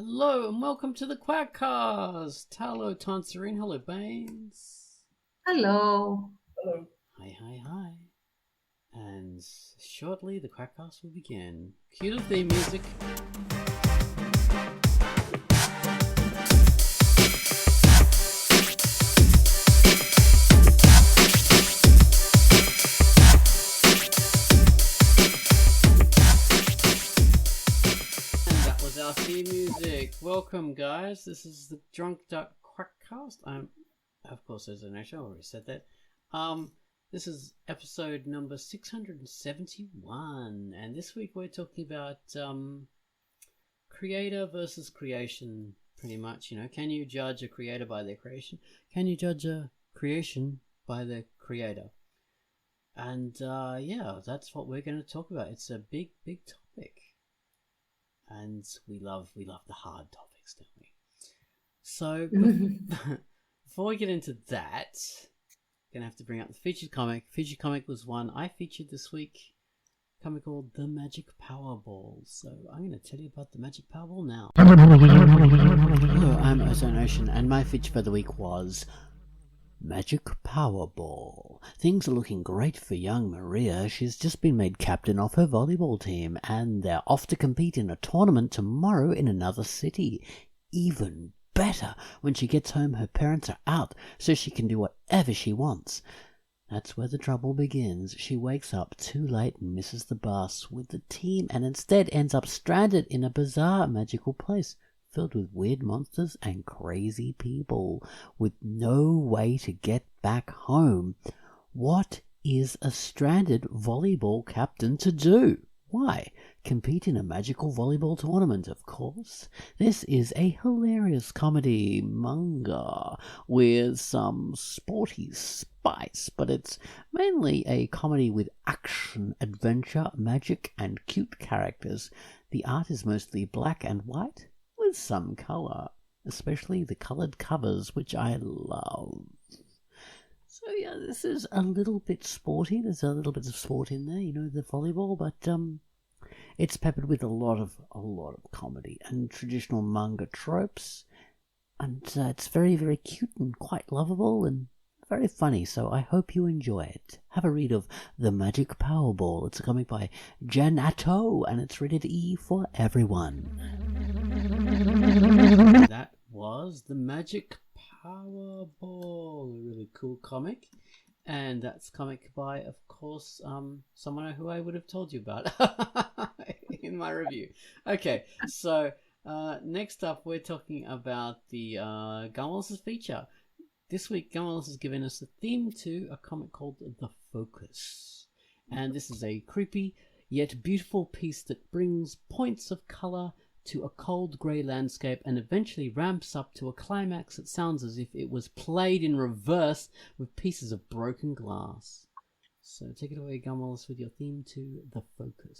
Hello and welcome to the Quackcast. Hello, Tonserine. Hello, Baines. Hello. Hello. Hi. And shortly the Quackcast will begin. Cue the theme music. Our theme music. Welcome, guys. This is the Drunkduck Quackcast. Of course, as an I already said that. This is episode number 671, and this week we're talking about creator versus creation. Pretty much, can you judge a creator by their creation? Can you judge a creation by their creator? And that's what we're going to talk about. It's a big topic. And we love the hard topics, don't we? So before we get into that, I'm gonna have to bring up the featured comic. Featured comic was one I featured this week. A comic called The Magic Powerball. So I'm gonna tell you about the Magic Powerball now. Hello, I'm Ozone Ocean, and my feature for the week was Magic Powerball. Things are looking great for young Maria. She's just been made captain of her volleyball team, and they're off to compete in a tournament tomorrow in another city. Even better, when she gets home her parents are out, so she can do whatever she wants. That's where the trouble begins. She wakes up too late and misses the bus with the team, and instead ends up stranded in a bizarre magical place filled with weird monsters and crazy people, with no way to get back home. What is a stranded volleyball captain to do? Why? Compete in a magical volleyball tournament, of course. This is a hilarious comedy manga with some sporty spice, but it's mainly a comedy with action, adventure, magic, and cute characters. The art is mostly black and white, with some colour, especially the coloured covers, which I love. So yeah, this is a little bit sporty. There's a little bit of sport in there, the volleyball, but it's peppered with a lot of comedy and traditional manga tropes, and it's very, very cute and quite lovable and very funny, so I hope you enjoy it. Have a read of The Magic Powerball. It's a comic by Jen Atto, and it's rated E for everyone. That was The Magic Powerball, a really cool comic, and that's comic by, of course, someone who I would have told you about in my review. Okay, so next up we're talking about the Gumwell's feature. This week, Gumwell's has given us a theme to a comic called The Focus. And this is a creepy yet beautiful piece that brings points of colour to a cold grey landscape and eventually ramps up to a climax that sounds as if it was played in reverse with pieces of broken glass. So take it away, Gumwell's, with your theme to The Focus.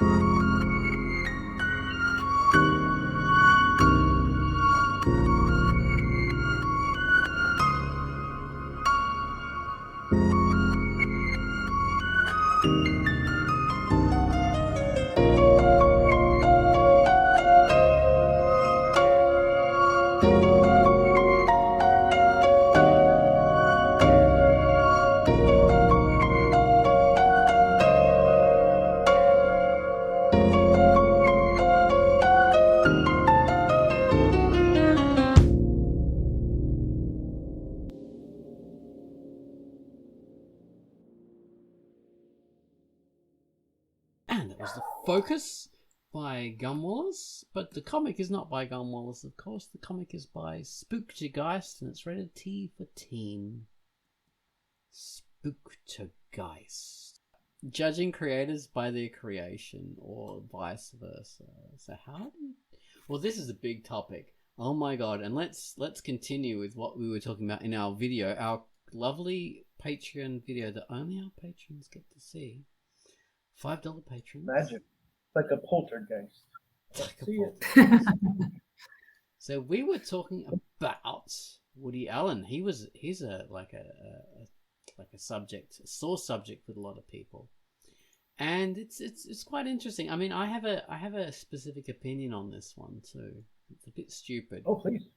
And it was The Focus by Gumwallis, but the comic is not by Gumwallis, of course. The comic is by Spooktergeist, and it's rated T for teen. Spooktergeist. Judging creators by their creation, or vice versa. So how do you... Well, this is a big topic. Oh my god, and let's continue with what we were talking about in our video, our lovely Patreon video that only our patrons get to see. $5 patrons. Magic. Like a poltergeist. So we were talking about Woody Allen. He's a sore subject with a lot of people, and it's quite interesting. I mean, I have a specific opinion on this one too. It's a bit stupid. Oh, please.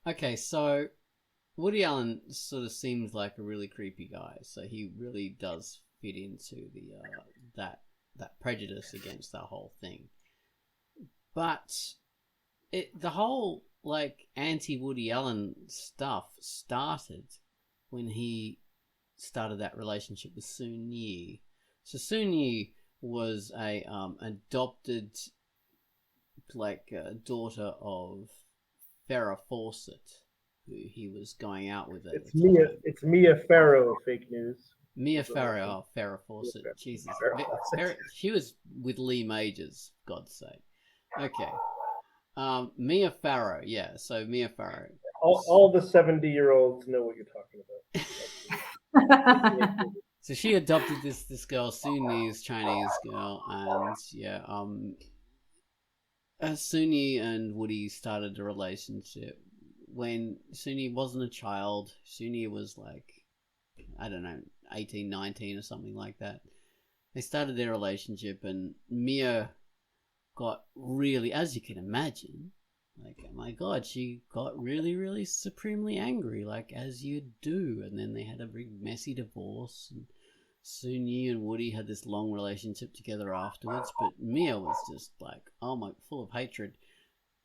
Okay, so Woody Allen sort of seems like a really creepy guy. So he really does fit into the that prejudice against that whole thing. But the whole like anti-Woody Allen stuff started when he started that relationship with Soon Yi. So Soon Yi was a adopted daughter of Farrah Fawcett, who he was going out with at the time. It's Mia Farrow, fake news. Mia Farrow, Farrah Fawcett. Jesus. She was with Lee Majors, for God's sake. Okay. Mia Farrow, yeah. So Mia Farrow. All the 70-year-olds know what you're talking about. So she adopted this girl, Sunyi's Chinese girl, and yeah, Sunyi and Woody started a relationship when Sunyi wasn't a child. Sunyi was like, I don't know, 18, 19 or something like that. They started their relationship, and Mia got really, as you can imagine, like, oh my god, she got really, really supremely angry, like as you do. And then they had a big messy divorce, and Soon Yi and Woody had this long relationship together afterwards. But Mia was just like, oh my, full of hatred,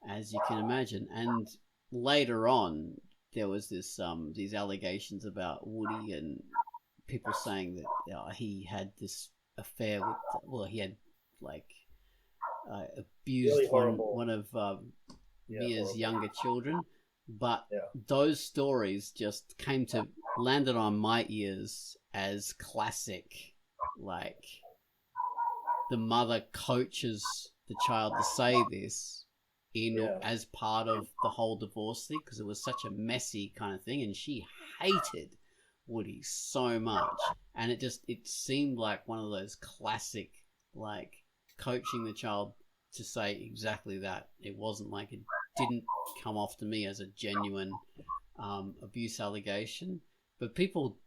as you can imagine. And later on, there was this these allegations about Woody and people saying that he had this affair with, well, he had like abused really one of Mia's younger children. But those stories just landed on my ears as classic, like the mother coaches the child to say this as part of the whole divorce thing, because it was such a messy kind of thing, and she hated Woody so much, and it seemed like one of those classic, like, coaching the child to say exactly that. It wasn't like, it didn't come off to me as a genuine abuse allegation, but people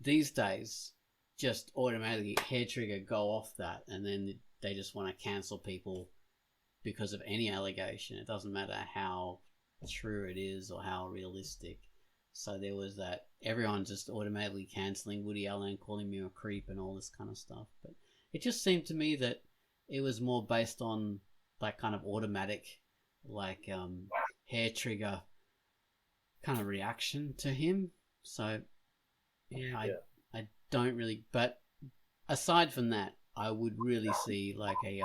these days just automatically hair trigger go off that, and then they just want to cancel people because of any allegation. It doesn't matter how true it is or how realistic. So there was that, everyone just automatically cancelling Woody Allen, calling me a creep and all this kind of stuff. But it just seemed to me that it was more based on that kind of automatic, like, hair trigger kind of reaction to him. So I don't really, but aside from that, I would really see like a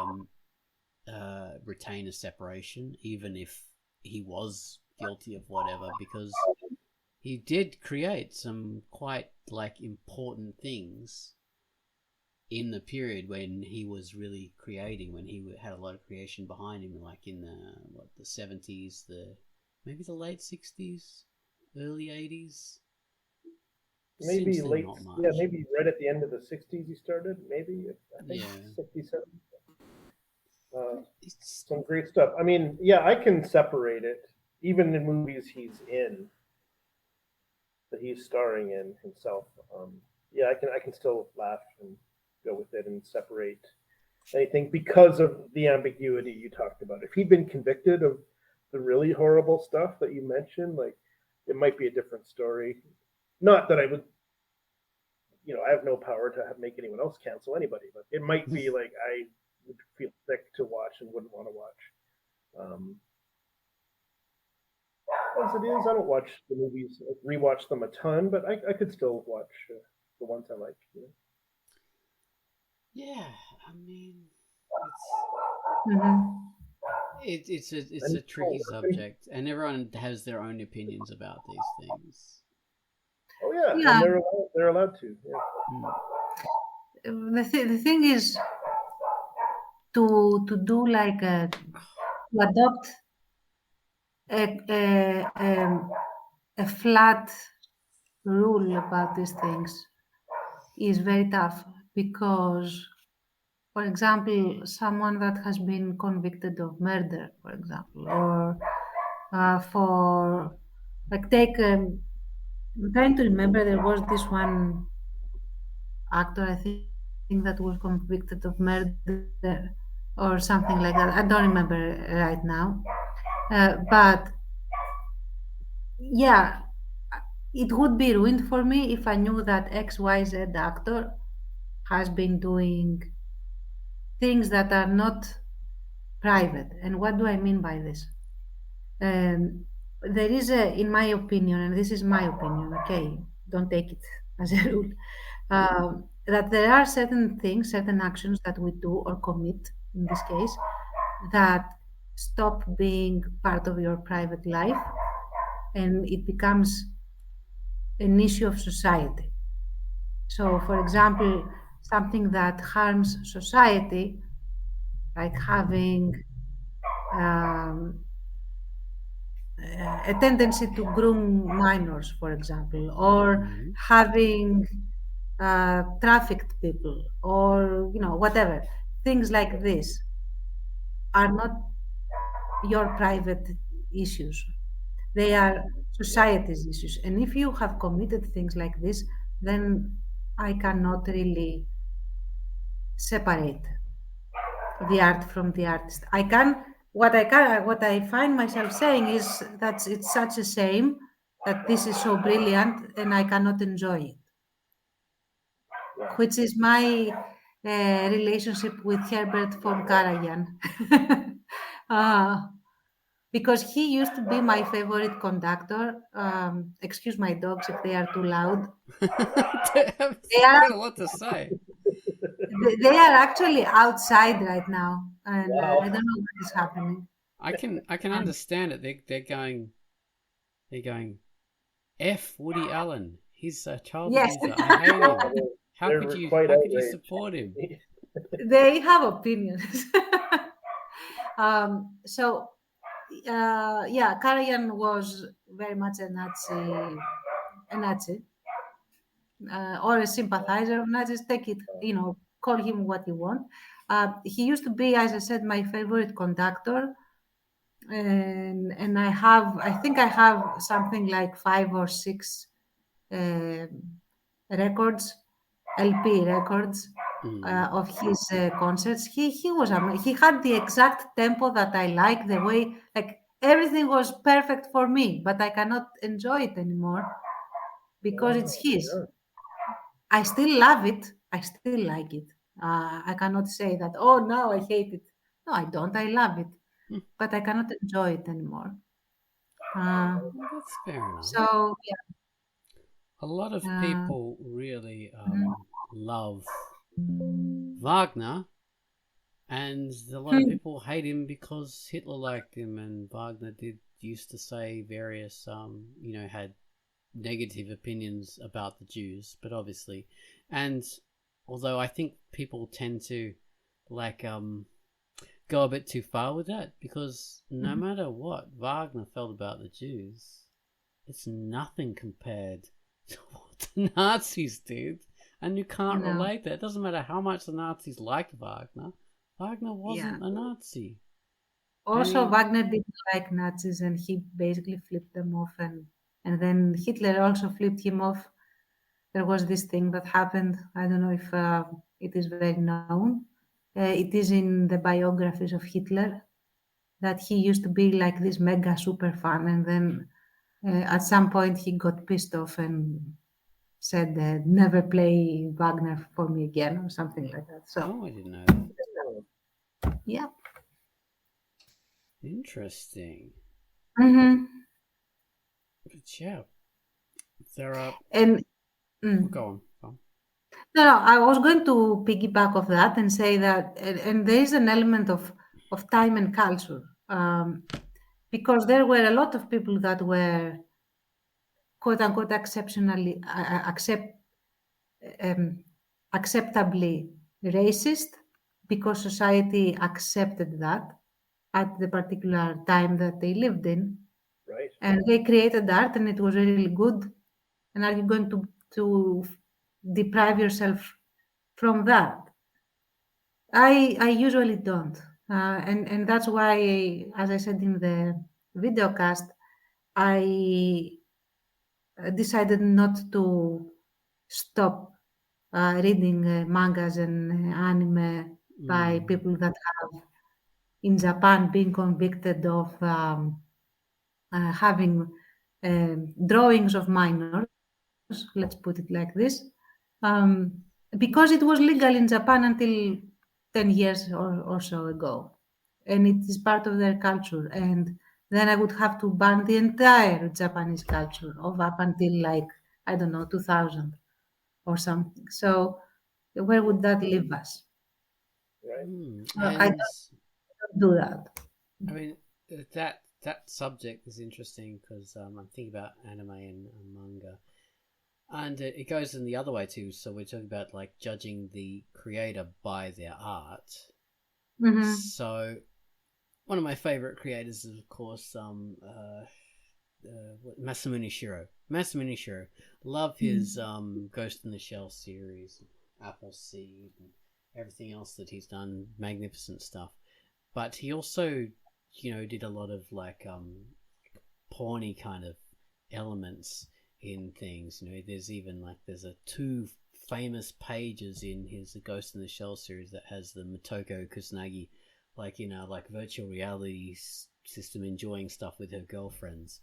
retain a separation, even if he was guilty of whatever, because he did create some quite like important things in the period when he was really creating, when he had a lot of creation behind him, like in the 70s, maybe the late 60s, early 80s. maybe Since then, late, not yeah, much. maybe right at the end of the '60s he started. Maybe I think Yeah. 67. It's Some great stuff. I mean, yeah, I can separate it. Even in movies he's in, that he's starring in himself. Yeah, I can still laugh and go with it and separate anything because of the ambiguity you talked about. If he'd been convicted of the really horrible stuff that you mentioned, like it might be a different story. Not that I would, I have no power to make anyone else cancel anybody, but it might be like I would feel sick to watch and wouldn't want to watch. As it is, I don't watch the movies, rewatch them a ton, but I could still watch the ones I like. yeah. I mean, Mhm. it's And a tricky subject, and everyone has their own opinions about these things. oh yeah, and Yeah, they're allowed to. Yeah. the thing is to do like to adopt a, a flat rule about these things is very tough because, for example, someone that has been convicted of murder, for example, or for like take I'm trying to remember, there was this one actor, I think that was convicted of murder or something like that. I don't remember right now. But yeah, it would be ruined for me if I knew that XYZ actor has been doing things that are not private. And what do I mean by this? Um, there is in my opinion, and this is my opinion, okay, don't take it as a rule, that there are certain things, certain actions that we do or commit in this case that stop being part of your private life and it becomes an issue of society. So, for example, something that harms society, like having um, a tendency to groom minors, for example, or Mm-hmm. having trafficked people, or whatever. Things like this are not your private issues. They are society's issues. And if you have committed things like this, then I cannot really separate the art from the artist. What I find myself saying is that it's such a shame that this is so brilliant and I cannot enjoy it, Yeah. which is my relationship with Herbert von Karajan. uh, because he used to be my favorite conductor. Excuse my dogs if they are too loud. They I've are got a lot to say. they are actually outside right now, and I Wow. don't know what is happening. I can understand it. They're going. F. Woody Allen. He's a child Yes, abuser. I hate him. How They're could you? quite How could you outraged. support him? they have opinions. So, yeah, Karajan was very much a Nazi, or a sympathizer of Nazis. Take it, call him what you want. He used to be, as I said, my favorite conductor, and I think I have something like 5 or 6 um records, LP records Mm. of his concerts. He had the exact tempo that I like, the way like everything was perfect for me, but I cannot enjoy it anymore because it's Wow. his. Yeah. I still love it. I still like it. I cannot say that. Oh, now I hate it. No, I don't. I love it, Hmm. but I cannot enjoy it anymore. Uh, Well, that's fair enough. so A lot of yeah. people really Mhm. love Wagner, and a lot of Hmm. people hate him because Hitler liked him, and Wagner did used to say various had negative opinions about the Jews, but obviously, and although I think people tend to like go a bit too far with that, because no matter what Wagner felt about the Jews, it's nothing compared what the Nazis did, and you can't You know. relate that. It doesn't matter how much the Nazis liked Wagner. Wagner wasn't a Nazi. Also, And Wagner didn't like Nazis, and he basically flipped them off, and then Hitler also flipped him off. There was this thing that happened. I don't know if it is very known. It is in the biographies of Hitler that he used to be like this mega super fan, and then at some point he got pissed off and said, "Never play Wagner for me again," or something like that. So, oh, I didn't know that. yeah. Interesting. Mm-hmm. But yeah, there are. And Go on. no, I was going to piggyback off that and say that, and there is an element of time and culture, because there were a lot of people that were quote unquote exceptionally acceptably racist because society accepted that at the particular time that they lived in, Right. and they created art, and it was really good. And are you going to deprive yourself from that? I usually don't, and that's why, as I said in the video cast, I decided not to stop reading mangas and anime by people that have in Japan been convicted of having drawings of minors, let's put it like this, um, because it was legal in Japan until 10 years or so ago. And it is part of their culture. And then I would have to ban the entire Japanese culture of up until like, I don't know, 2000 or something. So where would that leave us? Right. I And don't do that. I mean that subject is interesting because I'm thinking about anime and manga, and it goes in the other way too. So we're talking about like judging the creator by their art. Mm-hmm. So one of my favorite creators is of course Masamune Shirow. Masamune Shirow. Love his Ghost in the Shell series, Appleseed, and everything else that he's done. Magnificent stuff. But he also, did a lot of like porny kind of elements in things. There's even like there's two famous pages in his Ghost in the Shell series that has the Motoko Kusanagi, like like virtual reality system enjoying stuff with her girlfriends.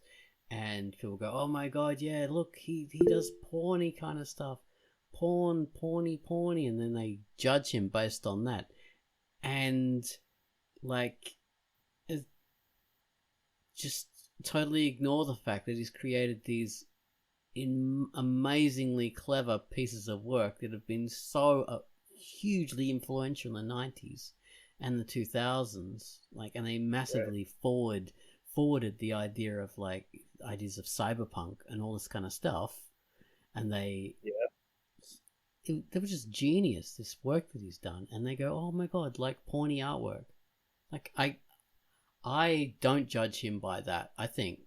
And people go, oh my god, yeah, look, he does porny kind of stuff. Porny. And then they judge him based on that. And, like, just totally ignore the fact that he's created these amazingly clever pieces of work that have been so hugely influential in the 90s and the 2000s. Like, and they massively forwarded the idea of like ideas of cyberpunk and all this kind of stuff, and they were just genius, this work that he's done, and they go, oh my god, like porny artwork. Like I don't judge him by that. I think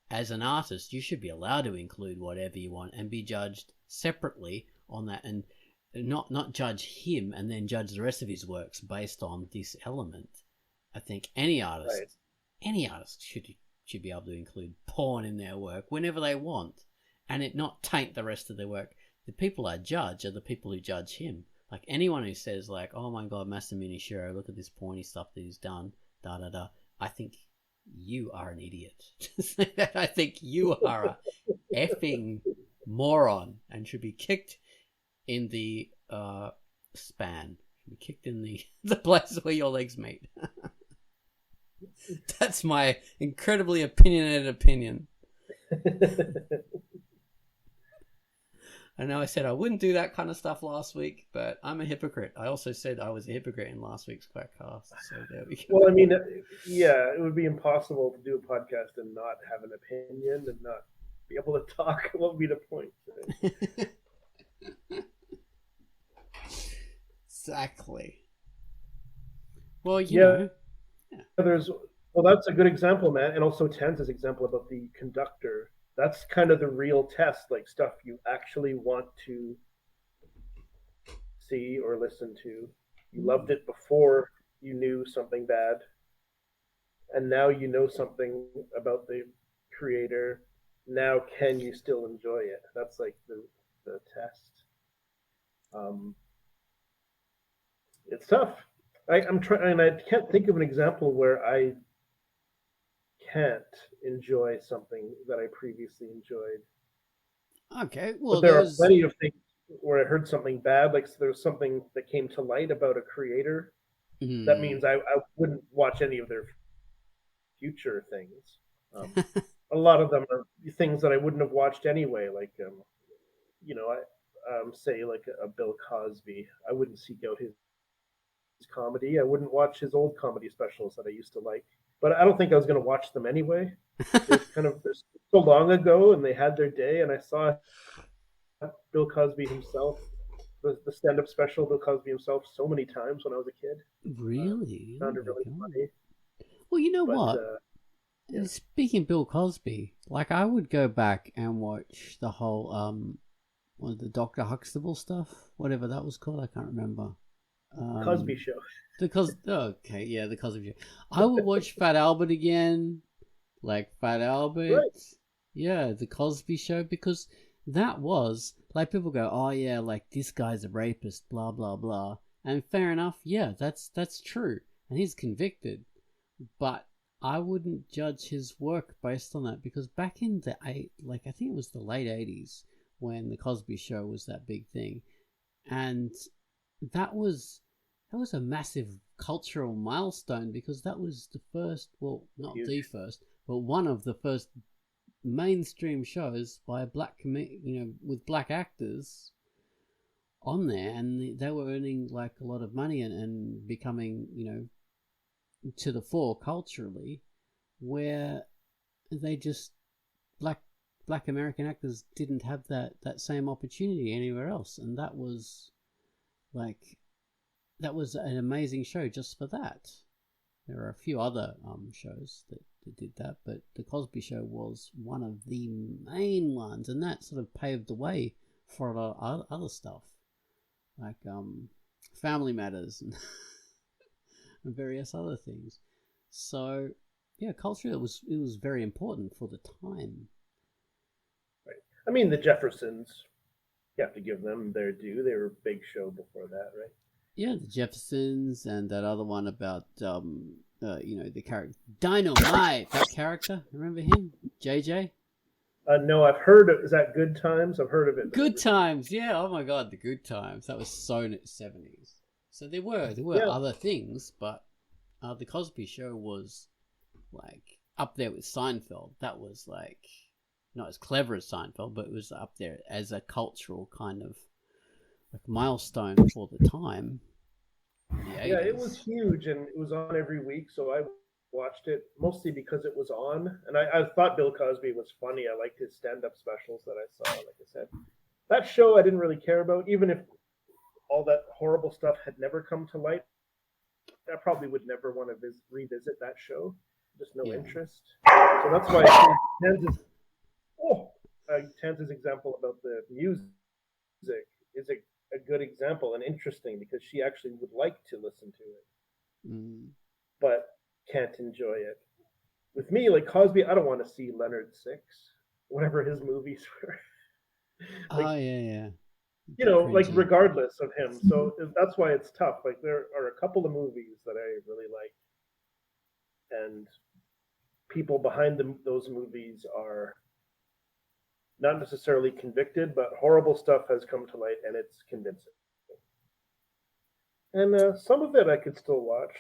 as an artist you should be allowed to include whatever you want and be judged separately on that, and not judge him and then judge the rest of his works based on this element. I think any artist should be able to include porn in their work whenever they want, and it not taint the rest of their work. The people I judge are the people who judge him. Like anyone who says like, oh my god, Masamune Shirow, look at this porny stuff that he's done, I think you are an idiot. I think you are a effing moron and should be kicked in the span. Should be kicked in the place where your legs meet. That's my incredibly opinionated opinion. I know I said I wouldn't do that kind of stuff last week, but I'm a hypocrite. I also said I was a hypocrite in last week's Quackcast, so there we go. Well, I mean, yeah, it would be impossible to do a podcast and not have an opinion and not be able to talk. What would be the point? Exactly. Well, you know. Well, that's a good example, man, and also Tanz's example about the conductor That's kind of the real test, like stuff you actually want to see or listen to. You loved it before you knew something bad, and now you know something about the creator. Now, can you still enjoy it? That's like the test. It's tough. I'm trying, and I can't think of an example where I can't enjoy something that I previously enjoyed. Okay, But well, there are there's plenty of things where I heard something bad, like there's something that came to light about a creator. That means I wouldn't watch any of their future things. A lot of them are things that I wouldn't have watched anyway, like I say like a Bill Cosby. I wouldn't seek out his comedy. I wouldn't watch his old comedy specials that I used to like. But I don't think I was going to watch them anyway. They're so long ago, and they had their day. And I saw Bill Cosby himself, the stand-up special, Bill Cosby himself, so many times when I was a kid. really Found it really funny. Well, you know But what? yeah. Speaking of Bill Cosby, like I would go back and watch the whole the Dr. Huxtable stuff, whatever that was called. I can't remember. Cosby Show. The Cosby Show. I would watch Fat Albert again, like Fat Albert. Right. Yeah, the Cosby Show, because that was like people go, oh yeah, like this guy's a rapist, blah blah blah, and fair enough, yeah, that's true, and he's convicted, but I wouldn't judge his work based on that, because back in the I think it was the late 80s when the Cosby Show was that big thing, and that was a massive cultural milestone, because that was the first, well, not Huge. the first, but one of the first mainstream shows by a black with black actors on there, and they were earning like a lot of money and becoming to the fore culturally, where they just black American actors didn't have that same opportunity anywhere else, and that was an amazing show just for that. There are a few other shows that did that, but the Cosby Show was one of the main ones, and that sort of paved the way for a lot of other stuff, like Family Matters and, and various other things. So yeah, culture, it was very important for the time. Right. I mean, the Jeffersons, you have to give them their due. They were a big show before that, right? Yeah, the Jeffersons, and that other one about the character Dynamite. That character, remember him, JJ? No, I've heard of. Is that Good Times? I've heard of it. Good Times, yeah. Oh my God, the Good Times. That was so 70s. So there were other things, but the Cosby Show was like up there with Seinfeld. That was like not as clever as Seinfeld, but it was up there as a cultural kind of like milestone for the time. Yeah, it was huge, and it was on every week, so I watched it mostly because it was on, and I thought Bill Cosby was funny. I liked his stand-up specials that I saw. Like I said, that show I didn't really care about, even if all that horrible stuff had never come to light. I probably would never want to revisit that show. Just no interest. So that's why Tanz's example about the music is a good example and interesting, because she actually would like to listen to it, but can't enjoy it. With me, like Cosby, I don't want to see Leonard Six, whatever his movies were. yeah. Like regardless of him. So that's why it's tough. Like there are a couple of movies that I really like, and people behind those movies are not necessarily convicted, but horrible stuff has come to light, and it's convincing. And some of it I could still watch.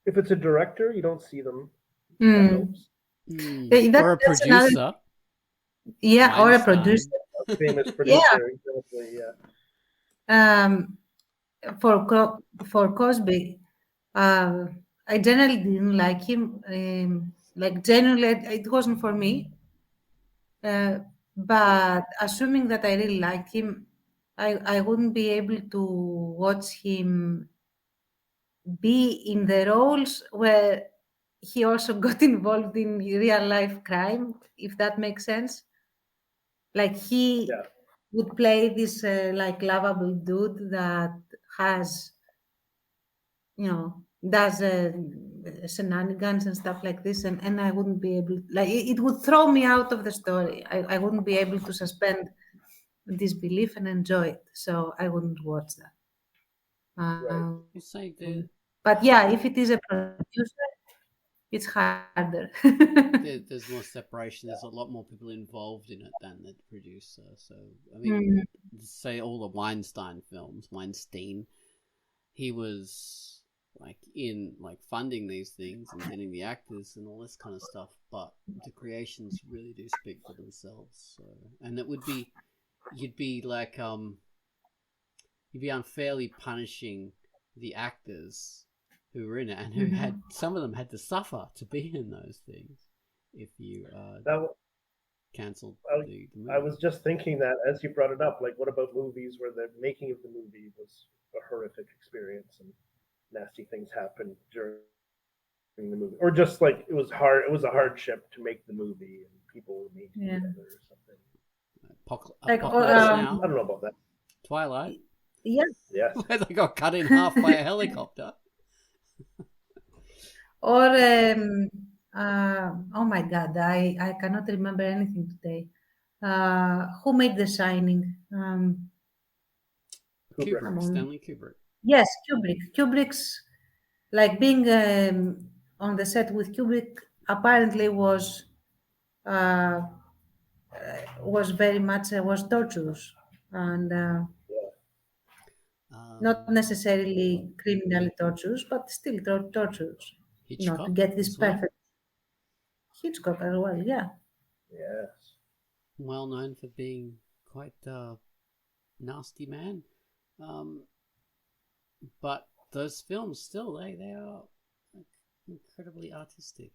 If it's a director, you don't see them. That helps. Or a producer. Yeah, or a producer. A famous producer, exactly, yeah. For Cosby, I generally didn't like him. Like generally, it wasn't for me. But assuming that I really liked him, I wouldn't be able to watch him be in the roles where he also got involved in real life crime, if that makes sense. Like he Yeah. would play this like lovable dude that has, does shenanigans and stuff like this, and I wouldn't be able, like, it would throw me out of the story. I wouldn't be able to suspend disbelief and enjoy it, so I wouldn't watch that. Right. You say But yeah, if it is a producer, it's harder. there's more separation. There's a lot more people involved in it than the producer. So I mean, Mm, say all the Weinstein films, Weinstein, he was like in like funding these things and getting the actors and all this kind of stuff. But the creations really do speak for themselves. So, and it would be, you'd be like you'd be unfairly punishing the actors who were in it and who had, some of them had to suffer to be in those things if you That cancelled the movie. I was just thinking that as you brought it up, like, what about movies where the making of the movie was a horrific experience and nasty things happened during the movie, or just like it was hard, it was a hardship to make the movie and people were meeting Yeah. together or something. Like, Apocalypse I Now, don't know about that. Twilight, yeah, Yes. where they got cut in half by a helicopter. or oh my God, I cannot remember anything today. Who made The Shining? Kubrick. Come Kubrick, on. Stanley Kubrick. Yes, Kubrick. Kubrick's, like, being on the set with Kubrick apparently uh, was very much was torturous, and not necessarily criminally torturous, but still torturous. To Hitchcock get this as well, perfect. Hitchcock as well, yeah. Yes. well known for being quite nasty man. But those films still, they are like, incredibly artistic.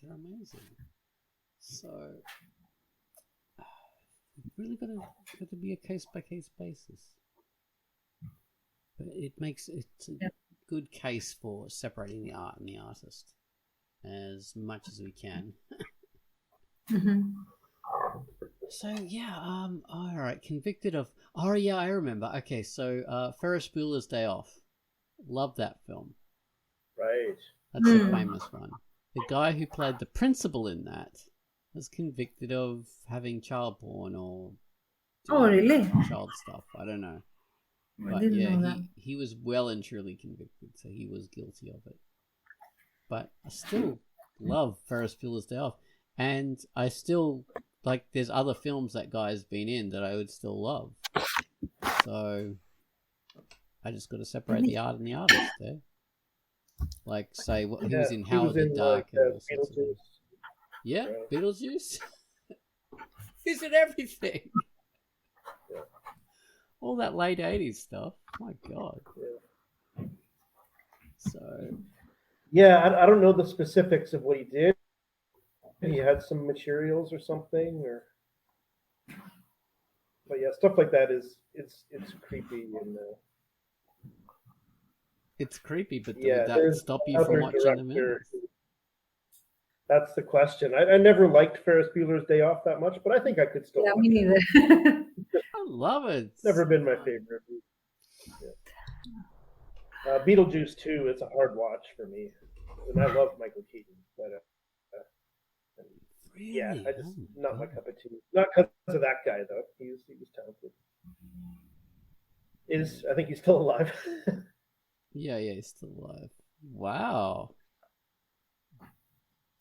They're amazing. So really got to be a case by case basis. But it makes it a good case for separating the art and the artist as much as we can. So yeah, all right, convicted of. Oh yeah, I remember. Okay, so Ferris Bueller's Day Off. Love that film. Right. That's the famous one. The guy who played the principal in that was convicted of having child porn or really? child stuff. I don't know. I But didn't yeah, know that. he was well and truly convicted, so he was guilty of it. But I still love Ferris Bueller's Day Off. And I still, like, there's other films that guy's been in that I would still love. So I just got to separate the art and the artist there. Like, say, he was in Howard the Duck and all sorts of things. Yeah, Beetlejuice. He's in everything. Yeah. All that late 80s stuff. My God. Yeah. So. Yeah, I don't know the specifics of what he did. He had some materials or something, but yeah, stuff like that it's creepy and. It's creepy, but Yeah, would that stop you from watching the movies? That's the question. I never liked Ferris Bueller's Day Off that much, but I think I could still watch me neither. I love it. Never been my favorite. Yeah. Beetlejuice 2 is a hard watch for me, and I love Michael Keaton, but really? yeah, I just not my cup of tea. Not because of that guy though. He was talented. I think he's still alive. Yeah, he's still alive. Wow.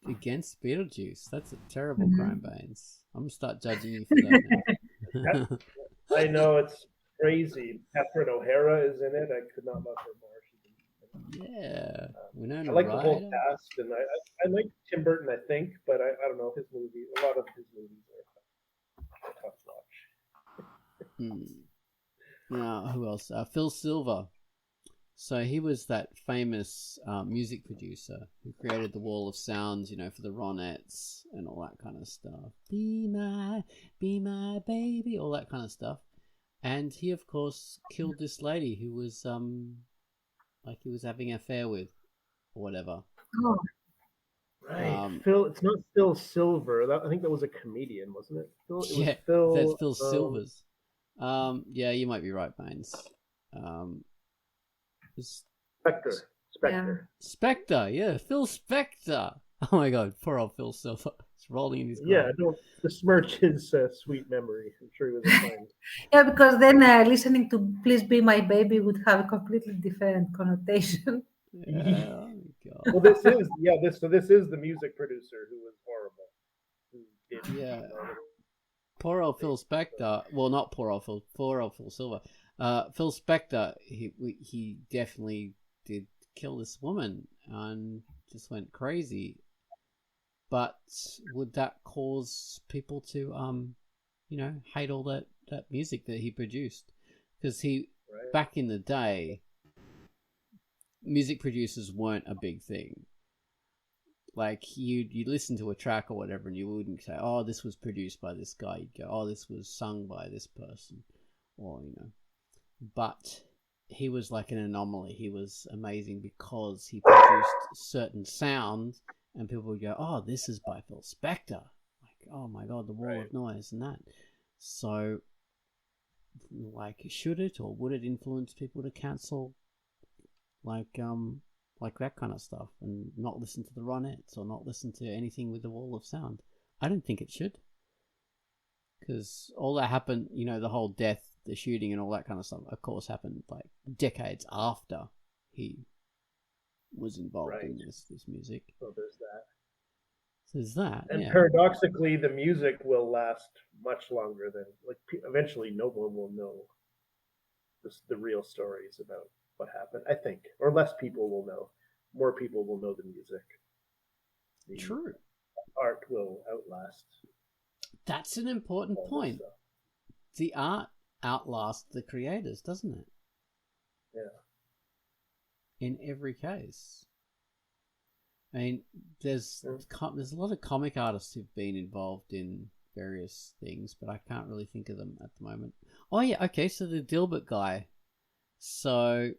Against Beetlejuice. That's a terrible crime, Baines. I'm going to start judging you for that now. I know, it's crazy. Catherine O'Hara is in it. I could not love her more. Yeah. I like the whole cast, and I like Tim Burton, I think, but I don't know, his movies, a lot of his movies are a tough watch. Now, who else? Phil Silver. So he was that famous music producer who created the Wall of Sounds, for the Ronettes and all that kind of stuff. Be my baby, all that kind of stuff. And he, of course, killed this lady who was, he was having an affair with, or whatever. Oh. Right. Phil, it's not Phil Silver. I think that was a comedian, wasn't it? It was Yeah, that's Phil. Phil Silvers. Yeah, you might be right, Baines. Spectre. Yeah. Spectre, yeah, Phil Spectre. Oh my god, poor old Phil Silver. It's rolling in his grave. Yeah, don't besmirch his sweet memory. I'm sure he was a friend. Yeah, because then listening to "Please Be My Baby" would have a completely different connotation. Yeah, oh my god. Well, this is the music producer who was horrible. Who did Yeah. Poor old Phil Spector. Well, not poor old Phil Silver. Phil Spector. He definitely did kill this woman and just went crazy. But would that cause people to hate all that music that he produced? Because back in the day, music producers weren't a big thing. Like you'd listen to a track or whatever, and you wouldn't say, "Oh, this was produced by this guy." You'd go, "Oh, this was sung by this person," or But he was like an anomaly. He was amazing because he produced certain sound, and people would go, "Oh, this is by Phil Spector." Like, oh my god, the wall of noise and that. So, like, should it or would it influence people to cancel? Like that kind of stuff, and not listen to the Ronettes or not listen to anything with the wall of sound. I don't think it should, because all that happened, the whole death, the shooting, and all that kind of stuff, of course, happened like decades after he was involved in this music. So there's that. There's that, and paradoxically, the music will last much longer than eventually no one will know the real stories about what happened, I think, or less people will know. More people will know the music. True. Art will outlast. That's an important point. The art outlasts the creators, doesn't it? Yeah. In every case. I mean, there's a lot of comic artists who've been involved in various things, but I can't really think of them at the moment. Oh yeah, okay, so the Dilbert guy. So,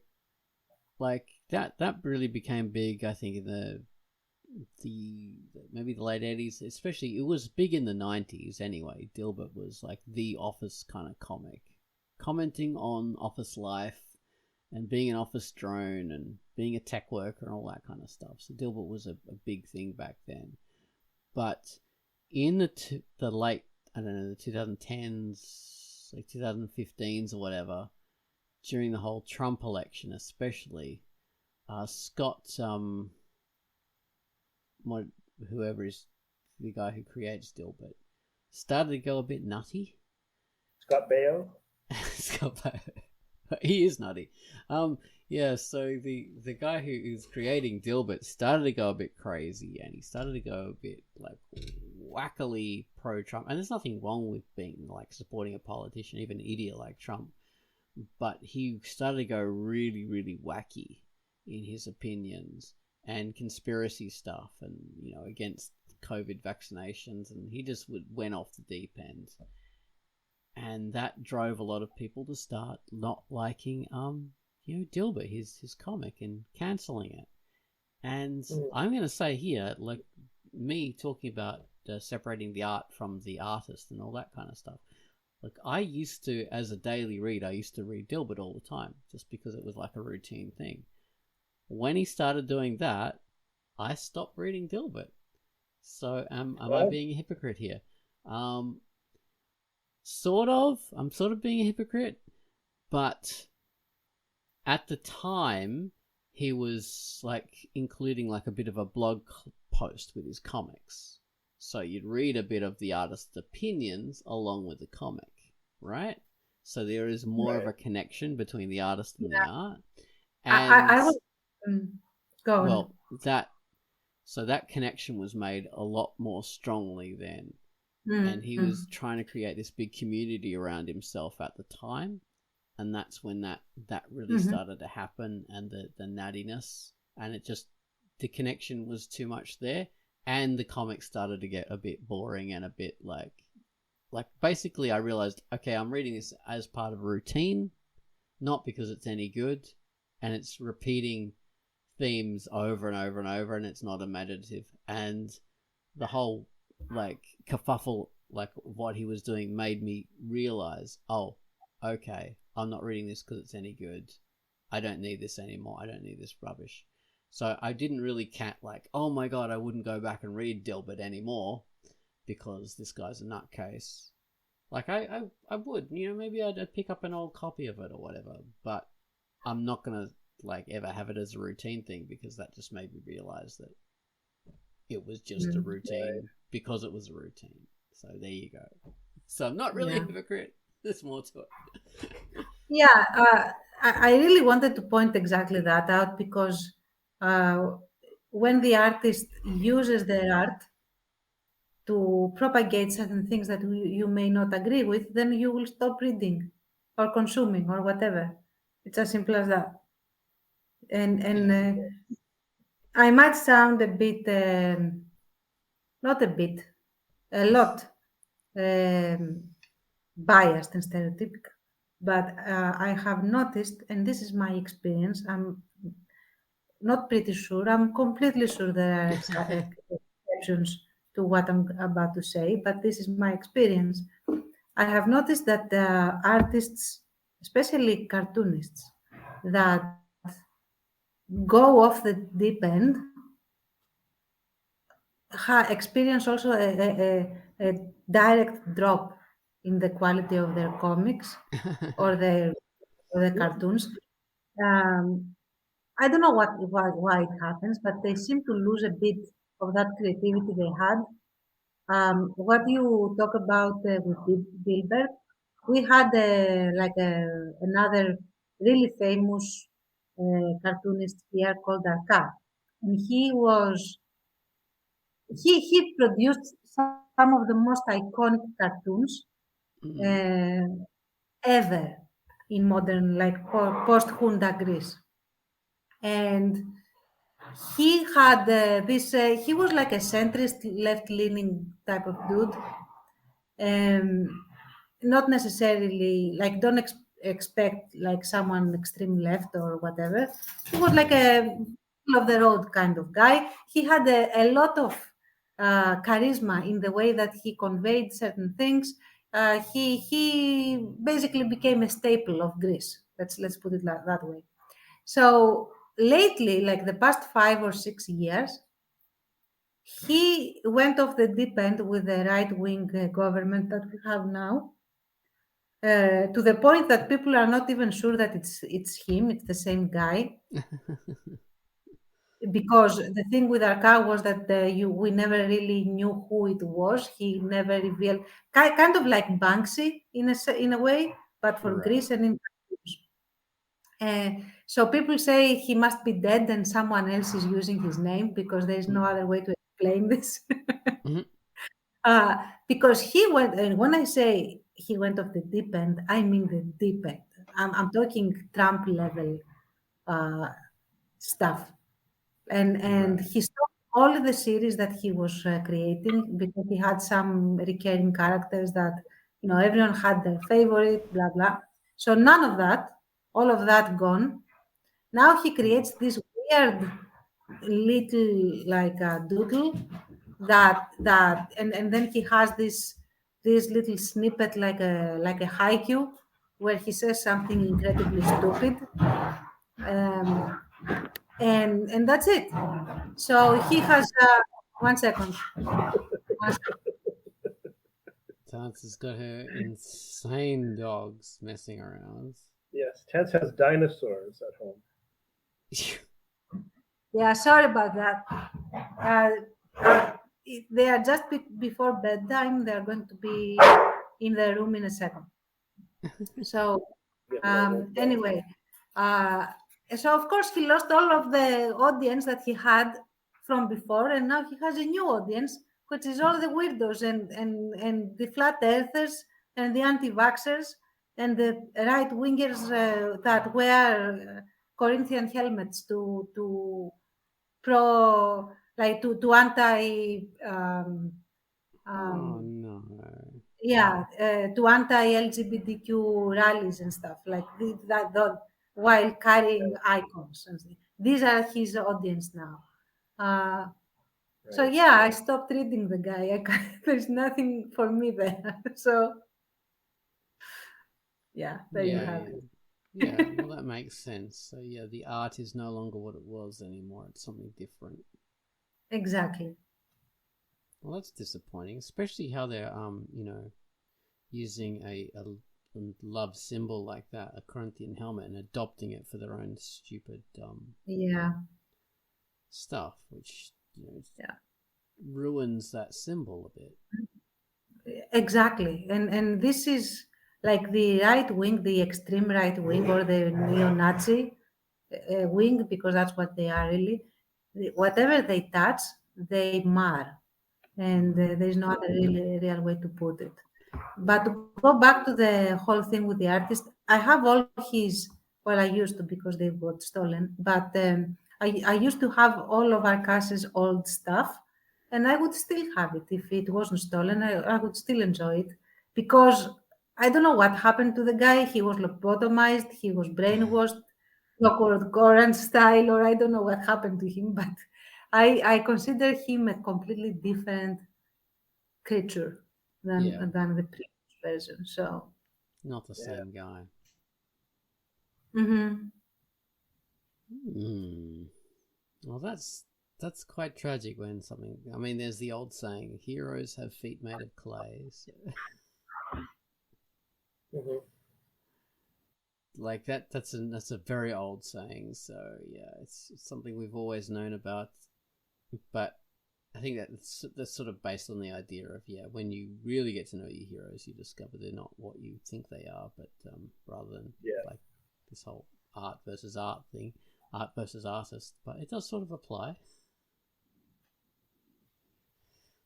like that really became big, I think, in the maybe the late 80s. Especially, it was big in the 90s anyway. Dilbert was like the office kind of comic, commenting on office life and being an office drone and being a tech worker and all that kind of stuff. So Dilbert was a big thing back then. But in the late, I don't know, the 2010s, like 2015s or whatever, during the whole Trump election especially, Scott, whoever is the guy who creates Dilbert, started to go a bit nutty. Scott Baio? Scott Baio. He is nutty. Yeah, so the guy who is creating Dilbert started to go a bit crazy, and he started to go a bit like wackily pro-Trump. And there's nothing wrong with being like supporting a politician, even an idiot like Trump. But he started to go really, really wacky in his opinions and conspiracy stuff, and against COVID vaccinations, and he just went off the deep end. And that drove a lot of people to start not liking Dilbert, his comic, and cancelling it. And I'm going to say here, like me talking about separating the art from the artist and all that kind of stuff. Like I used to, as a daily read, I used to read Dilbert all the time, just because it was like a routine thing. When he started doing that, I stopped reading Dilbert. So am I being a hypocrite here? Sort of. I'm sort of being a hypocrite, but at the time, he was like including like a bit of a blog post with his comics. So you'd read a bit of the artist's opinions along with the comic, right? So there is more of a connection between the artist and the art. And I would go on. Well, that connection was made a lot more strongly then. And he was trying to create this big community around himself at the time. And that's when that really started to happen, and the nattiness. And it just, the connection was too much there. And the comics started to get a bit boring and a bit like basically I realized, okay, I'm reading this as part of a routine, not because it's any good. And it's repeating themes over and over and over, and it's not imaginative. And the whole like kerfuffle, like what he was doing, made me realize, oh, okay, I'm not reading this because it's any good. I don't need this anymore. I don't need this rubbish. So I didn't really like, oh my god, I wouldn't go back and read Dilbert anymore because this guy's a nutcase. Like I would, maybe I'd pick up an old copy of it or whatever, but I'm not gonna like ever have it as a routine thing because that just made me realize that it was just a routine because it was a routine. So there you go. So I'm not really a hypocrite. There's more to it. Yeah, I really wanted to point exactly that out because when the artist uses their art to propagate certain things that you may not agree with, then you will stop reading or consuming or whatever. It's as simple as that. And I might sound a bit, not a bit, a lot biased and stereotypical. But I have noticed, and this is my experience, I'm not pretty sure, I'm completely sure there are exceptions to what I'm about to say, but this is my experience. I have noticed that artists, especially cartoonists, that go off the deep end experience also a direct drop in the quality of their comics or the cartoons. Um, I don't know why it happens, but they seem to lose a bit of that creativity they had. What you talk about with Dilbert, we had another really famous cartoonist here called Arca, and he produced some of the most iconic cartoons uh, ever in modern, like post-Junta Greece. And he had he was like a centrist, left-leaning type of dude. Not necessarily like don't expect like someone extreme left or whatever. He was like a middle of the road kind of guy. He had a lot of charisma in the way that he conveyed certain things. He basically became a staple of Greece. Let's put it that way. So lately, like the past 5 or 6 years, he went off the deep end with the right-wing government that we have now, to the point that people are not even sure that it's him, it's the same guy. Because the thing with Arca was that we never really knew who it was. He never revealed, kind of like Banksy in a way, but for Greece and in. So people say he must be dead and someone else is using his name because there is no other way to explain this. Because he went, and when I say he went off the deep end, I mean the deep end. I'm talking Trump level stuff. And he stopped all of the series that he was creating because he had some recurring characters that, everyone had their favorite, blah, blah. So none of that, all of that gone. Now he creates this weird little like a doodle and then he has this little snippet like a haiku where he says something incredibly stupid. And that's it. So he has 1 second. Tance has got her insane dogs messing around. Yes, Tance has dinosaurs at home. Yeah, sorry about that. They are just before bedtime. They are going to be in the room in a second. So anyway, so of course he lost all of the audience that he had from before, and now he has a new audience, which is all the weirdos and the flat earthers and the anti-vaxxers and the right wingers that wear Corinthian helmets to pro, like to anti. Oh no. Yeah, to anti-LGBTQ rallies and stuff like that. while carrying icons. These are his audience now. So Right. yeah, I stopped reading the guy. There's nothing for me there. So yeah, there you have it. Yeah, well, that makes sense. So yeah, the art is no longer what it was anymore. It's something different. Exactly. Well, that's disappointing, especially how they're using a love symbol like that, a Corinthian helmet, and adopting it for their own stupid Yeah. stuff, which Yeah. ruins that symbol a bit. Exactly. And this is like the right wing, the extreme right wing, or the neo-Nazi wing, because that's what they are really. Whatever they touch, they mar. And there's no other really real way to put it. But to go back to the whole thing with the artist, I have all his, well, I used to because they got stolen, but I used to have all of Arcas's old stuff, and I would still have it if it wasn't stolen. I would still enjoy it because I don't know what happened to the guy. He was lobotomized, he was brainwashed, Clockwork Orange style, or I don't know what happened to him, but I consider him a completely different creature Yeah, than the previous version. So, not the same guy. mhm. Well, that's quite tragic when something. I mean, there's the old saying, "Heroes have feet made of clay." So, like that's a very old saying. So yeah, it's something we've always known about, but I think that's sort of based on the idea of when you really get to know your heroes, you discover they're not what you think they are, but rather than like this whole art versus art thing, art versus artist. But it does sort of apply. I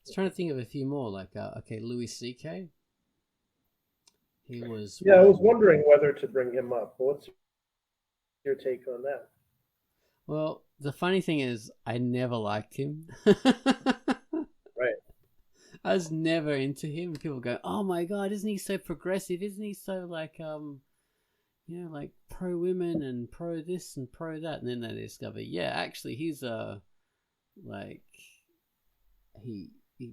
was trying to think of a few more, like Louis C.K. He was I was wondering whether to bring him up. What's your take on that? Well, the funny thing is, I never liked him. Right. I was never into him. People go, "Oh my god, isn't he so progressive? Isn't he so like like pro women and pro this and pro that?" And then they discover, actually, he's like he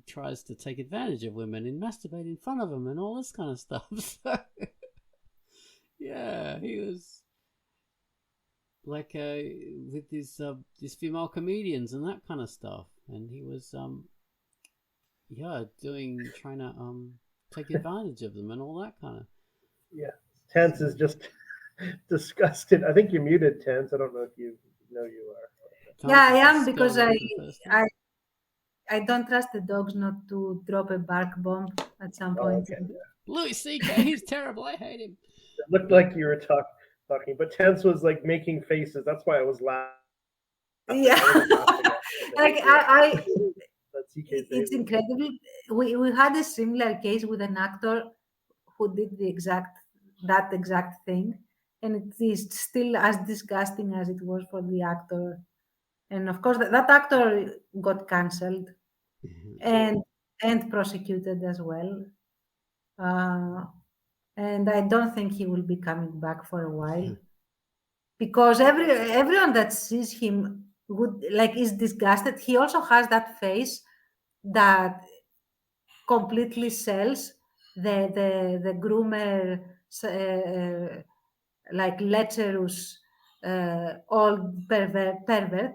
tries to take advantage of women and masturbate in front of them and all this kind of stuff. So yeah, he was like with these female comedians and that kind of stuff, and he was trying to take advantage of them and all that kind of. Yeah, Tense is just disgusted. I think you muted Tense. I don't know if you know you are. Yeah, I am, because I don't trust the dogs not to drop a bark bomb at some point. Okay. Louis C.K. He's terrible. I hate him. It looked like you were talking, but Tense was like making faces. That's why I was laughing. Yeah, like it's incredible. We had a similar case with an actor who did that exact thing, and it is still as disgusting as it was for the actor. And of course, that actor got cancelled and prosecuted as well. And I don't think he will be coming back for a while, because everyone that sees him is disgusted. He also has that face that completely sells the groomer, like lecherous old pervert.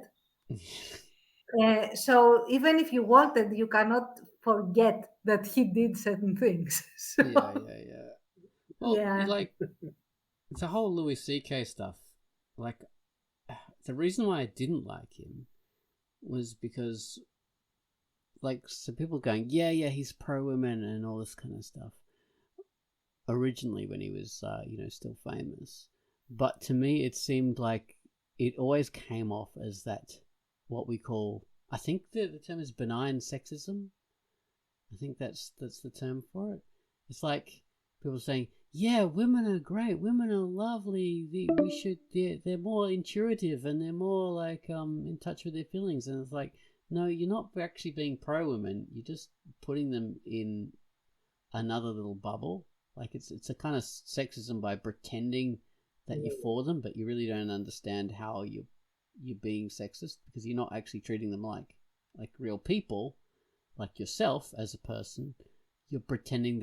So even if you wanted, you cannot forget that he did certain things. So, yeah. Well, yeah. like it's a whole Louis C.K. stuff. Like the reason why I didn't like him was because, like, some people going, he's pro women and all this kind of stuff. Originally, when he was, still famous, but to me, it seemed like it always came off as that what we call, I think the term is benign sexism. I think that's the term for it. It's like people saying, "Yeah, women are great. Women are lovely. They're more intuitive and they're more like in touch with their feelings." And it's like, no, you're not actually being pro women. You're just putting them in another little bubble. Like it's a kind of sexism by pretending that you're for them, but you really don't understand how you're being sexist, because you're not actually treating them like real people, like yourself as a person. You're pretending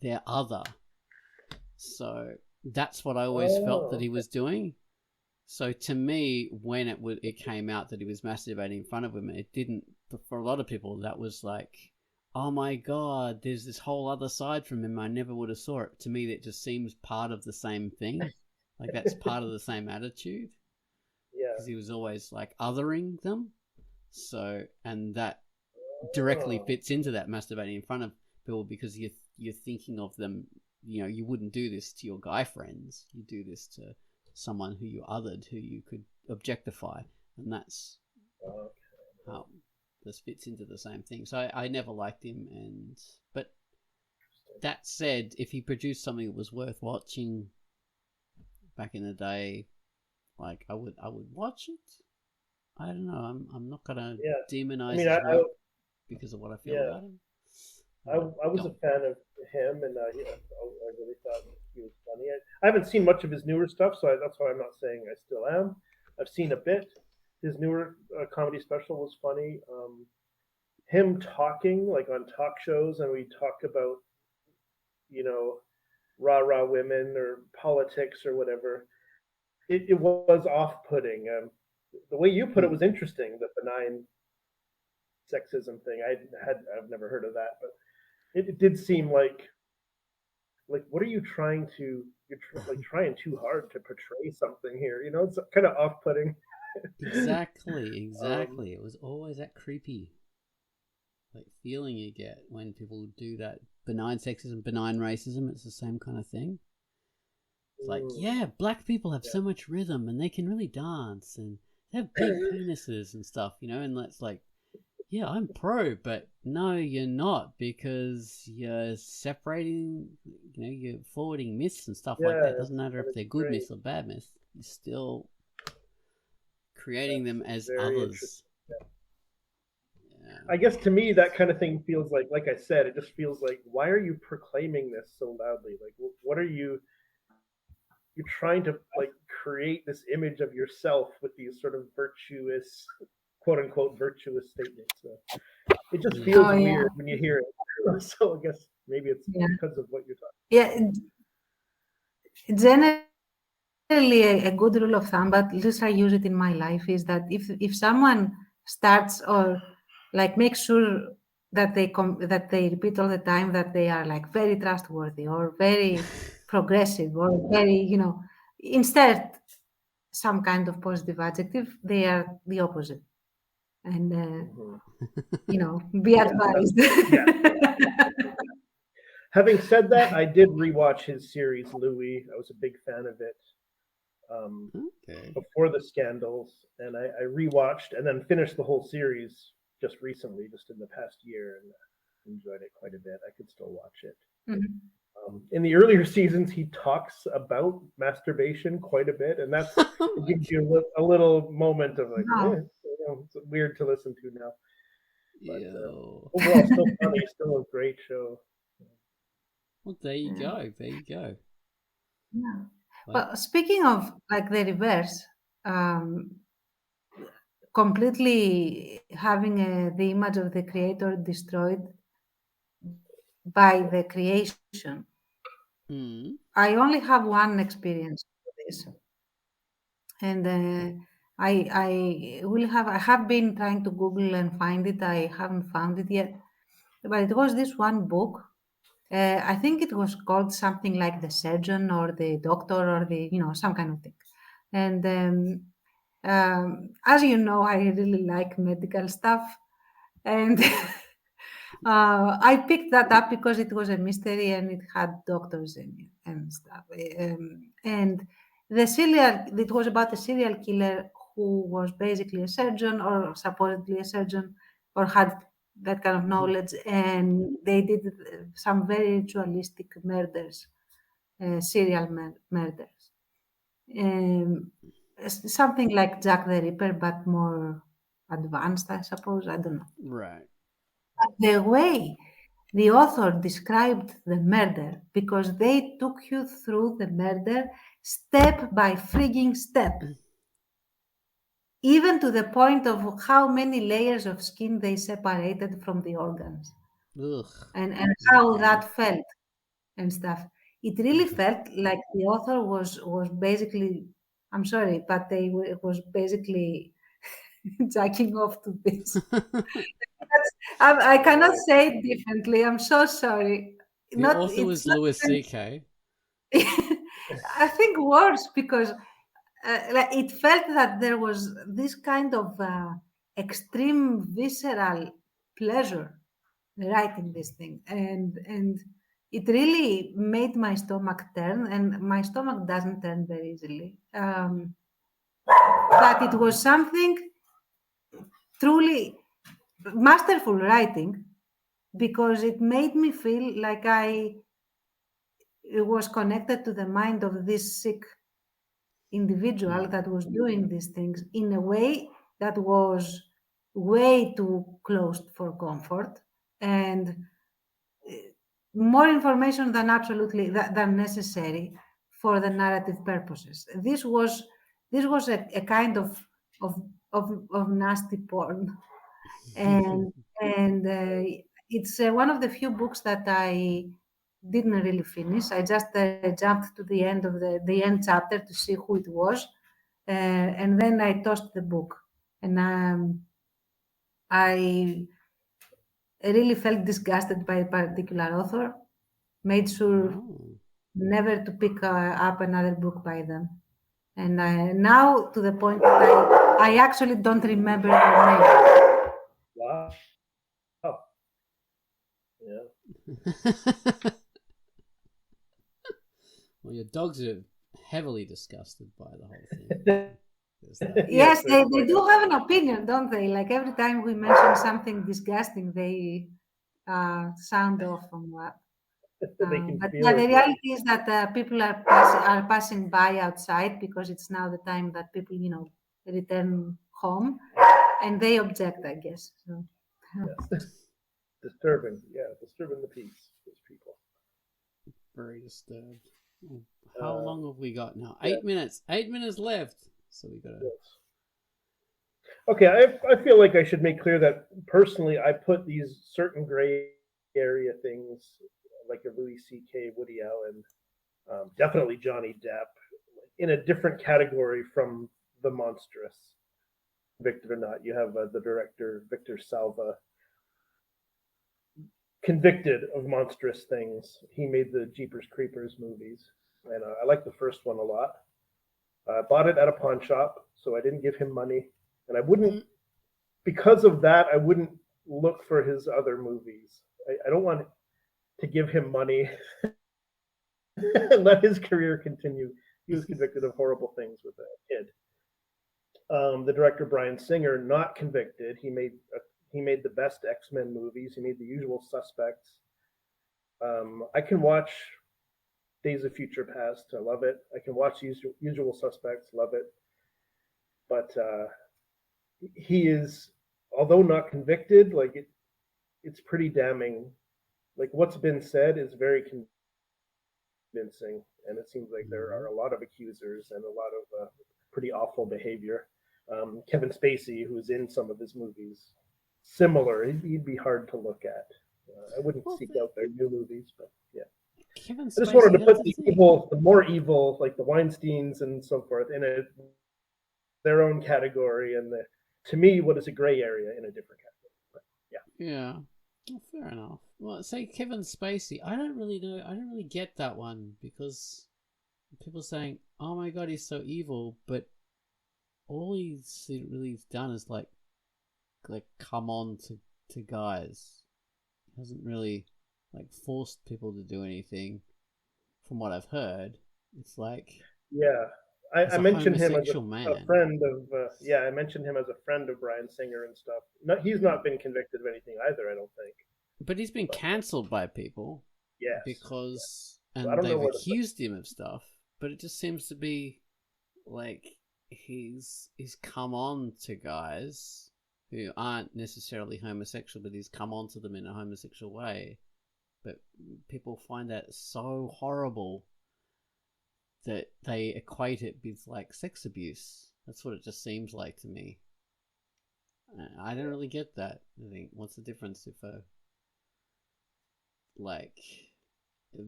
they're other. So that's what I always felt that he was doing. So to me, when it came out that he was masturbating in front of women, it didn't. For a lot of people, that was like, oh my God, there's this whole other side from him. I never would have saw it. To me, that just seems part of the same thing. Like that's part of the same attitude. Yeah. Because he was always like othering them. So, and that directly fits into that masturbating in front of people, because you're thinking of them. You know, you wouldn't do this to your guy friends. You do this to someone who you othered, who you could objectify, and that's how this fits into the same thing. So I never liked him, but that said, if he produced something that was worth watching back in the day, like I would watch it. I don't know. I'm not gonna demonize his work because of what I feel about him. I was a fan of him, and I really thought he was funny. I haven't seen much of his newer stuff, so that's why I'm not saying I still am. I've seen a bit. His newer comedy special was funny. Him talking like on talk shows, and we talk about, rah women or politics or whatever. It was off-putting. The way you put it was interesting. The benign sexism thing. I've never heard of that, but it did seem like what are you trying to? You're trying too hard to portray something here. It's kind of off-putting. Exactly. It was always that creepy feeling you get when people do that. Benign sexism, benign racism. It's the same kind of thing. It's like, yeah, black people have so much rhythm and they can really dance and they have big penises and stuff, and that's like, yeah, I'm pro, but no, you're not, because you're separating, you're forwarding myths and stuff like that. It doesn't matter if they're good myths or bad myths. You're still creating them as others. Yeah. I guess to me, that kind of thing feels like I said, it just feels like, why are you proclaiming this so loudly? Like, what are you're trying to create this image of yourself with these sort of virtuous, quote unquote, virtuous statements. So it just feels weird when you hear it. So I guess maybe it's because of what you're talking. Yeah, generally a good rule of thumb, but at least I use it in my life, is that if someone starts or make sure that they repeat all the time that they are very trustworthy or very progressive or very, instead some kind of positive adjective, they are the opposite. And be advised. Having said that, I did rewatch his series Louis. I was a big fan of it before the scandals, and I rewatched and then finished the whole series just recently, just in the past year, and enjoyed it quite a bit. I could still watch it. Mm-hmm. In the earlier seasons, he talks about masturbation quite a bit, and it gives you a little moment of it's weird to listen to now. But overall, still funny, still a great show. Well, there you go. Yeah. Well, speaking of the reverse, completely having the image of the creator destroyed by the creation. I only have one experience with this, and I have been trying to Google and find it. I haven't found it yet, but it was this one book. I think it was called something like The Surgeon or The Doctor or some kind of thing. And as you know, I really like medical stuff, and I picked that up because it was a mystery and it had doctors in it and stuff. And it was about a serial killer who was basically a surgeon or supposedly a surgeon or had that kind of knowledge, and they did some very ritualistic murders, serial murders. Something like Jack the Ripper, but more advanced, I suppose. I don't know. Right. The way the author described the murder, because they took you through the murder step by frigging step, even to the point of how many layers of skin they separated from the organs, Ugh. and how Okay. that felt and stuff. It really felt like the author was basically, I'm sorry, but was basically jacking off to this. I cannot say it differently. I'm so sorry. The Not author it's was not. Louis C.K. I think worse because like it felt that there was this kind of extreme visceral pleasure writing this thing, and it really made my stomach turn, and my stomach doesn't turn very easily. That it was something truly masterful writing because it made me feel like I was connected to the mind of this sick individual that was doing these things in a way that was way too closed for comfort and more information than absolutely than necessary for the narrative purposes. This was a kind of of nasty porn, and it's one of the few books that I didn't really finish. I just jumped to the end of the end chapter to see who it was, and then I tossed the book, and I really felt disgusted by a particular author. Made sure Oh. never to pick up another book by them. And now to the point that I actually don't remember their name. Wow. Oh. Yeah. Well, your dogs are heavily disgusted by the whole thing. There's that. Yes, Yes, they do have an opinion, don't they? Like every time we mention something disgusting, they sound off on that. they can But feel yeah, it. the Yeah. reality is that people are passing by outside because it's now the time that people, return home, and they object, I guess. So. Yes. Disturbing. Yeah, disturbing the peace. Those people. Very disturbed. How Uh, long have we got now? yeah. 8 minutes. 8 minutes left. So we gotta. Yes. Okay, I feel like I should make clear that personally I put these certain gray area things like a Louis C.K., Woody Allen, definitely Johnny Depp, in a different category from the monstrous. Convicted or not, you have the director Victor Salva, convicted of monstrous things. He made the Jeepers Creepers movies, and I like the first one a lot. I bought it at a pawn shop, so I didn't give him money, and I wouldn't, because of that, I wouldn't look for his other movies. I don't want to give him money and let his career continue. He was convicted of horrible things with a kid. The director Bryan Singer, not convicted. He made the best X-Men movies. He made The Usual Suspects. I can watch Days of Future Past. I love it. I can watch Usual Suspects. Love it. But he is, although not convicted, like it's pretty damning. Like what's been said is very convincing, and it seems like there are a lot of accusers and a lot of pretty awful behavior. Kevin Spacey, who's in some of his movies, similar. He'd be hard to look at. I wouldn't seek out their new movies, but yeah. Kevin Spacey, I just wanted to put the thing. evil, the more evil, like the Weinsteins and so forth, in their own category, and to me, what is a gray area in a different category. But, yeah. Yeah. Well, fair enough. Well, say Kevin Spacey. I don't really know. I don't really get that one because people saying, "Oh my god, he's so evil," but all he's really done is like come on to guys. He hasn't really like forced people to do anything. From what I've heard, it's like Yeah. I mentioned him as man. a friend of I mentioned him as a friend of Bryan Singer and stuff. No, he's not been convicted of anything either, I don't think. But he's been cancelled by people. Yes. Because So and they've accused him of stuff, but it just seems to be like he's come on to guys who aren't necessarily homosexual, but he's come on to them in a homosexual way. But people find that so horrible that they equate it with like sex abuse. That's what it just seems like to me. I don't really get that. I think what's the difference if like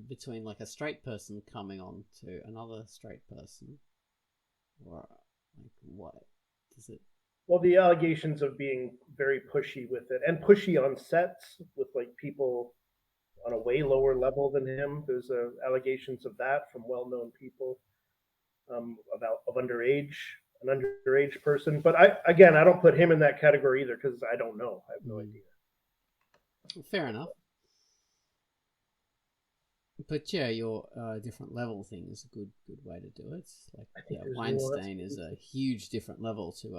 between like a straight person coming on to another straight person, or like what does it? Well, the allegations of being very pushy with it and pushy on sets with like people on a way lower level than him. There's allegations of that from well-known people about of an underage person. But I don't put him in that category either because I don't know. I have no idea. Fair enough. But yeah, your different level thing is a good way to do it. Like Weinstein is a huge different level to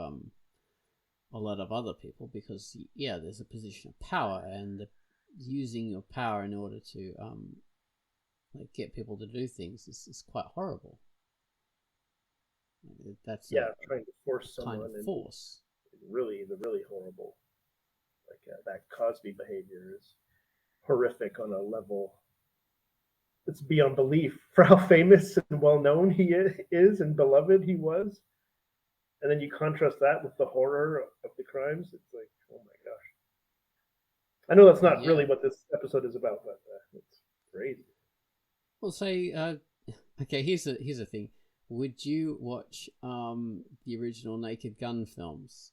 a lot of other people because there's a position of power and using your power in order to like get people to do things is quite horrible. That's trying to force someone kind of force. The really horrible, like that Cosby behavior is horrific on a level. It's beyond belief for how famous and well known he is and beloved he was. And then you contrast that with the horror of the crimes. It's like, oh my gosh. I know that's not really what this episode is about, but it's crazy. Well, say, okay, here's a thing. Would you watch the original Naked Gun films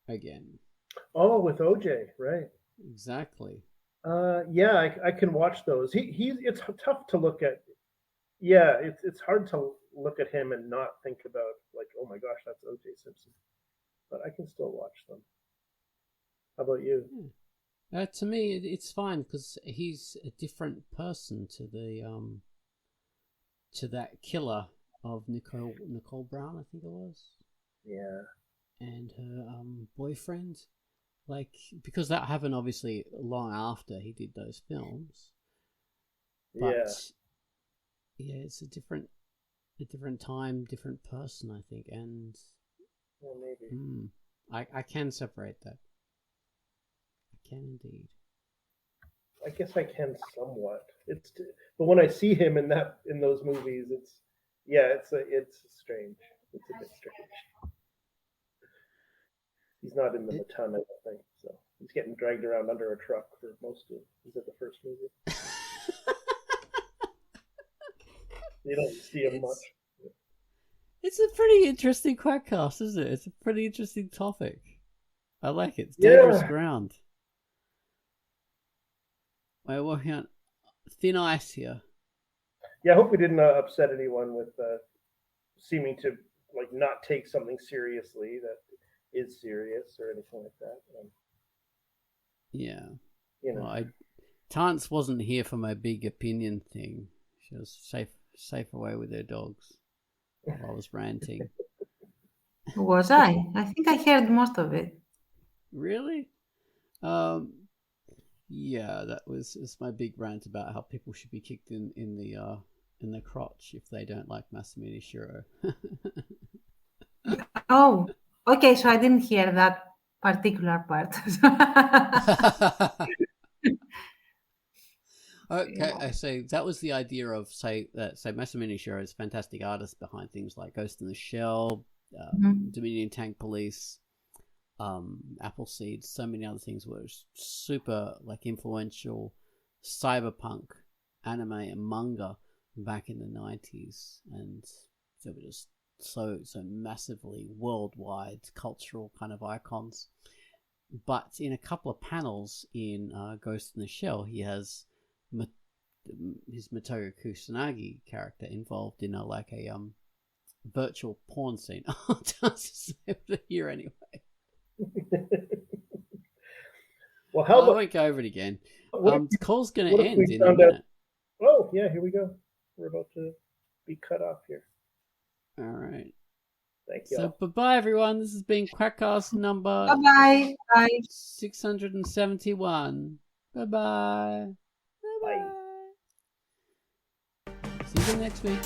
again? Oh, with OJ, right? Exactly. I can watch those. It's tough to look at. Yeah, it's hard to look at him and not think about like, oh my gosh, that's O.J. Simpson. But I can still watch them. How about you? To me, it's fine because he's a different person to the to that killer of Nicole Brown, I think it was. Yeah. And her boyfriend. Like, because that happened obviously long after he did those films. But, it's a different time, different person, I think. And maybe. I can separate that. I can indeed. I guess I can somewhat. But when I see him in those movies, it's strange. It's a bit strange. He's not in the baton, I don't think. So he's getting dragged around under a truck for most of. Is it the first movie? You don't see him much. It's a pretty interesting Quackcast, isn't it? It's a pretty interesting topic. I like it. It's dangerous ground. We're working on thin ice here. Yeah, I hope we didn't upset anyone with seeming to like not take something seriously that is serious or anything like that. Well, Tance wasn't here for my big opinion thing. She was safe away with her dogs while I was ranting. Was I? I think I heard most of it. Really? That was my big rant about how people should be kicked in the crotch if they don't like Masamune Shiro. Oh, okay. So I didn't hear that particular part. Okay, so that was the idea of say Masamune Shiro is a fantastic artist behind things like Ghost in the Shell, Dominion Tank Police, Appleseed, so many other things were super like influential cyberpunk anime and manga back in the 90s, and they were just so massively worldwide cultural kind of icons. But in a couple of panels in Ghost in the Shell, he has his Matoyo Kusanagi character involved in a virtual porn scene. Just here anyway. Well, I won't go over it again. The call's going to end in a minute. Oh, yeah, here we go. We're about to be cut off here. All right. Thank you. So, bye-bye, everyone. This has been Quackcast number 671. Bye-bye. Bye-bye. See you next week.